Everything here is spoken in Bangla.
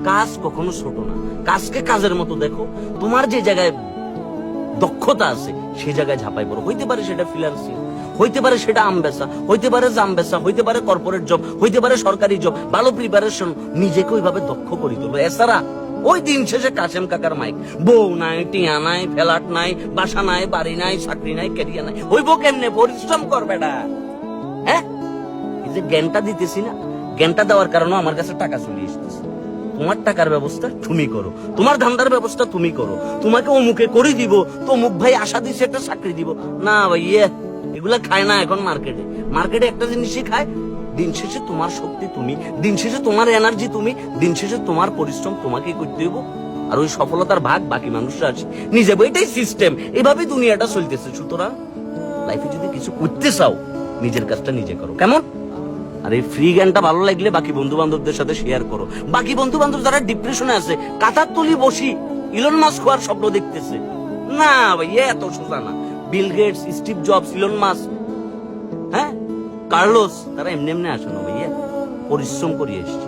কাজ কখনো ছোট না, কাজকে কাজের মতো দেখো। তোমার যে জায়গায় দক্ষতা আছে সেই জায়গায় ঝাঁপাই পড়ো। হইতে পারে সেটা ফ্রিল্যান্সিং, হইতে পারে সেটা আম বেচা, হইতে পারে জাম বেচা, হইতে পারে কর্পোরেট জব, হইতে পারে সরকারি জব। ভালো প্রিপারেশন, নিজেকে ওইভাবে দক্ষ করে তোলো। এছাড়া ওই দিন শেষে কাশেম কাকার মাইক, বউ নাই, টিয়া নাই, ফ্ল্যাট নাই, বাসা নাই, বাড়ি নাই, চাকরি নাই, ক্যারিয়ার নাই, হইব কেমনে? পরিশ্রম কর বেটা। হ্যাঁ, এই যে জ্ঞানটা দিতেছি না, জ্ঞানটা দেওয়ার কারণে আমার কাছে টাকা চলে এসেছে। তোমার টাকার ব্যবস্থা তুমি করো, তোমার ধান্দার ব্যবস্থা তুমি করো। তোমাকে অমুকে করে দিব, তো অমুক ভাই আশা দিচ্ছে একটা চাকরি দিব, না ভাই এগুলা খায় না এখন মার্কেটে। মার্কেটে একটা জিনিসই খায়, দিন শেষে তোমার শক্তি তুমি, দিন শেষে তোমার এনার্জি তুমি, দিন শেষে তোমার পরিশ্রম তোমাকেই করতে হইব। আর ওই সফলতার ভাগ বাকি মানুষরা আছে নিজে। এটাই সিস্টেম, এভাবেই দুনিয়াটা চলতেছে। সুতরাং লাইফে যদি কিছু করতে চাও, নিজের কাজটা নিজে করো। কেমন? আর এই ফ্রি জ্ঞানটা ভালো লাগলে বাকি বন্ধু বান্ধবদের সাথে শেয়ার করো। বাকি বন্ধু বান্ধব যারা ডিপ্রেশনে আছে, কাতার তলি বসি ইলন মাস্ক হওয়ার স্বপ্ন দেখতেছে, না ভাই এত সোজা না। Bill Gates, Steve Jobs, Elon Musk, হ্যাঁ, কার্লোস, তারা এমনি এমনি আসে না ভাইয়া, পরিশ্রম করিয়ে এসছে।